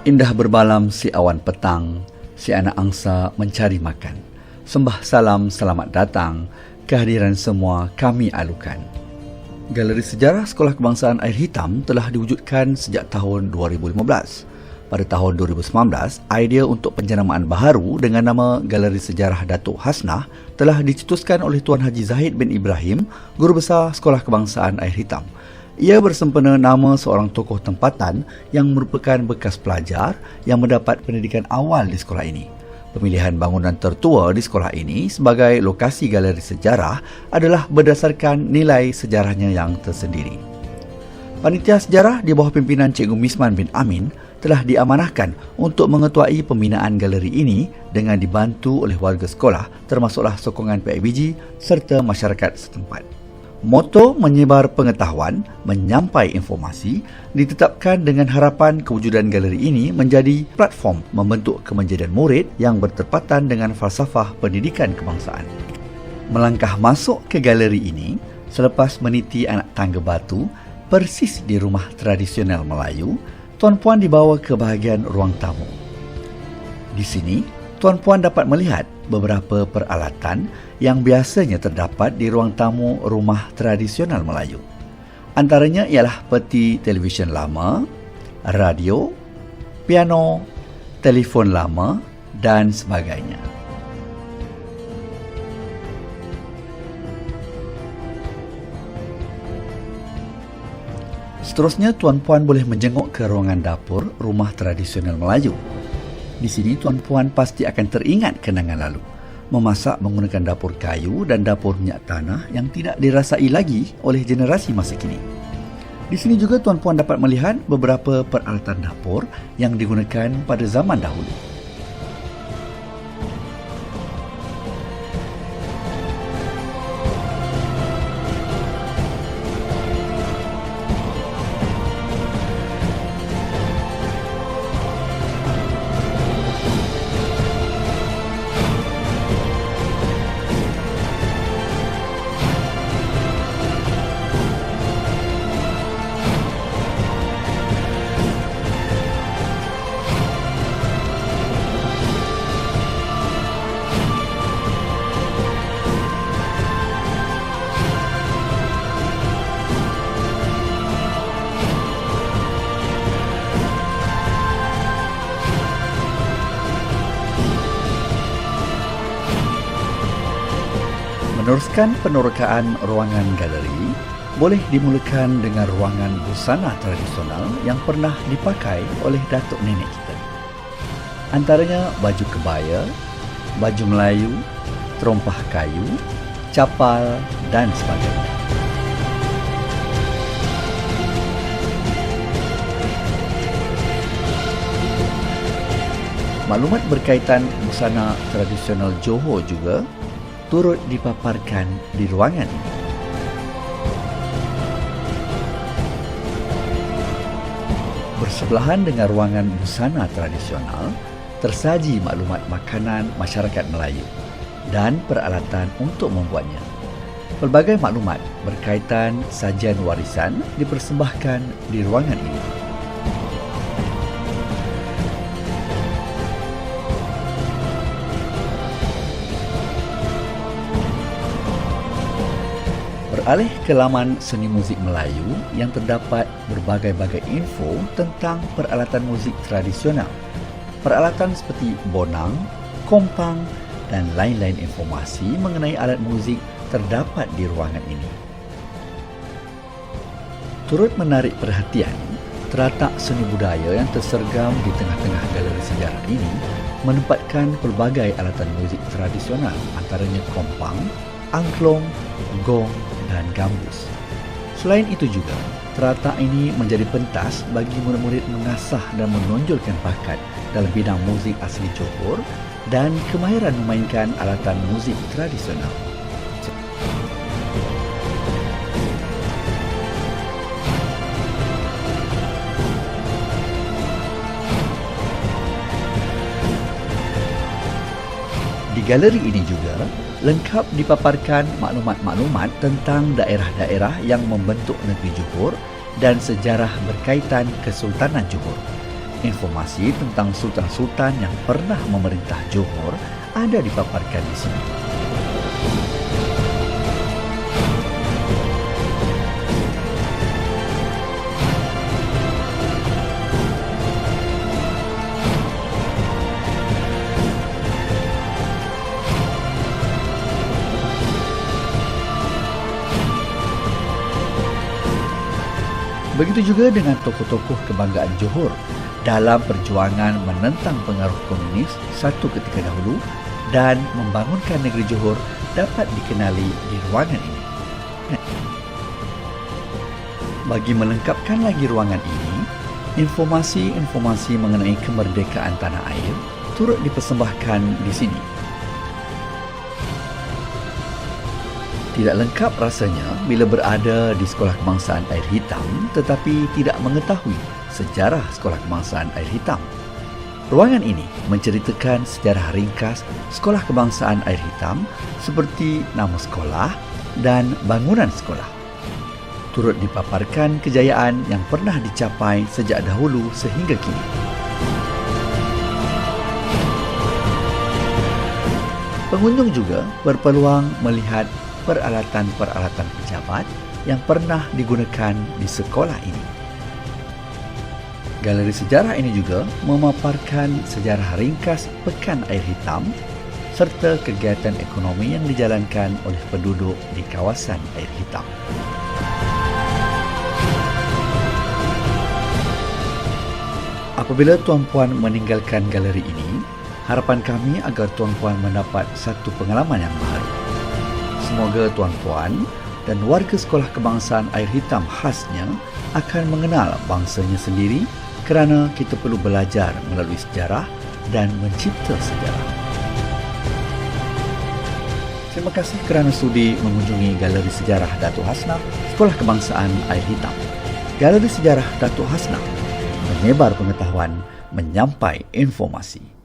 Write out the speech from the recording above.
Indah berbalam si awan petang, si anak angsa mencari makan. Sembah salam selamat datang, kehadiran semua kami alukan. Galeri Sejarah Sekolah Kebangsaan Air Hitam telah diwujudkan sejak tahun 2015. Pada tahun 2019, idea untuk penjenamaan baharu dengan nama Galeri Sejarah Datuk Hasnah telah dicetuskan oleh Tuan Haji Zahid bin Ibrahim, Guru Besar Sekolah Kebangsaan Air Hitam. Ia bersempena nama seorang tokoh tempatan yang merupakan bekas pelajar yang mendapat pendidikan awal di sekolah ini. Pemilihan bangunan tertua di sekolah ini sebagai lokasi galeri sejarah adalah berdasarkan nilai sejarahnya yang tersendiri. Panitia sejarah di bawah pimpinan Cikgu Misman bin Amin telah diamanahkan untuk mengetuai pembinaan galeri ini dengan dibantu oleh warga sekolah termasuklah sokongan PIBG serta masyarakat setempat. Moto menyebar pengetahuan, menyampai informasi ditetapkan dengan harapan kewujudan galeri ini menjadi platform membentuk kemenjadian murid yang bertepatan dengan falsafah pendidikan kebangsaan. Melangkah masuk ke galeri ini selepas meniti anak tangga batu persis di rumah tradisional Melayu, Tuan Puan dibawa ke bahagian ruang tamu. Di sini, Tuan Puan dapat melihat beberapa peralatan yang biasanya terdapat di ruang tamu rumah tradisional Melayu. Antaranya ialah peti televisyen lama, radio, piano, telefon lama dan sebagainya. Seterusnya, Tuan Puan boleh menjenguk ke ruangan dapur rumah tradisional Melayu. Di sini Tuan Puan pasti akan teringat kenangan lalu. Memasak menggunakan dapur kayu dan dapur minyak tanah yang tidak dirasai lagi oleh generasi masa kini. Di sini juga Tuan Puan dapat melihat beberapa peralatan dapur yang digunakan pada zaman dahulu. Meneruskan penerokaan ruangan galeri boleh dimulakan dengan ruangan busana tradisional yang pernah dipakai oleh datuk nenek kita. Antaranya baju kebaya, baju Melayu, terompah kayu, capal dan sebagainya. Maklumat berkaitan busana tradisional Johor juga turut dipaparkan di ruangan ini. Bersebelahan dengan ruangan busana tradisional, tersaji maklumat makanan masyarakat Melayu dan peralatan untuk membuatnya. Pelbagai maklumat berkaitan sajian warisan dipersembahkan di ruangan ini. Beralih ke laman seni muzik Melayu yang terdapat berbagai-bagai info tentang peralatan muzik tradisional. Peralatan seperti bonang, kompang dan lain-lain informasi mengenai alat muzik terdapat di ruangan ini. Turut menarik perhatian, teratak seni budaya yang tersergam di tengah-tengah galeri sejarah ini menempatkan pelbagai alatan muzik tradisional antaranya kompang, angklung, gong dan gambus. Selain itu juga, teratak ini menjadi pentas bagi murid-murid mengasah dan menonjolkan bakat dalam bidang muzik asli Johor dan kemahiran memainkan alatan muzik tradisional. Di galeri ini juga lengkap dipaparkan maklumat-maklumat tentang daerah-daerah yang membentuk negeri Johor dan sejarah berkaitan Kesultanan Johor. Informasi tentang sultan-sultan yang pernah memerintah Johor ada dipaparkan di sini. Begitu juga dengan tokoh-tokoh kebanggaan Johor dalam perjuangan menentang pengaruh komunis satu ketika dahulu dan membangunkan negeri Johor dapat dikenali di ruangan ini. Bagi melengkapkan lagi ruangan ini, informasi-informasi mengenai kemerdekaan tanah air turut dipersembahkan di sini. Tidak lengkap rasanya bila berada di Sekolah Kebangsaan Air Hitam tetapi tidak mengetahui sejarah Sekolah Kebangsaan Air Hitam. Ruangan ini menceritakan sejarah ringkas Sekolah Kebangsaan Air Hitam seperti nama sekolah dan bangunan sekolah. Turut dipaparkan kejayaan yang pernah dicapai sejak dahulu sehingga kini. Pengunjung juga berpeluang melihat peralatan-peralatan pejabat yang pernah digunakan di sekolah ini. Galeri sejarah ini juga memaparkan sejarah ringkas Pekan Air Hitam serta kegiatan ekonomi yang dijalankan oleh penduduk di kawasan Air Hitam. Apabila tuan-puan meninggalkan galeri ini, harapan kami agar tuan-puan mendapat satu pengalaman yang baru. Semoga tuan-puan dan warga Sekolah Kebangsaan Air Hitam khasnya akan mengenal bangsanya sendiri kerana kita perlu belajar melalui sejarah dan mencipta sejarah. Terima kasih kerana sudi mengunjungi Galeri Sejarah Datuk Hasnah, Sekolah Kebangsaan Air Hitam. Galeri Sejarah Datuk Hasnah menyebar pengetahuan, menyampai informasi.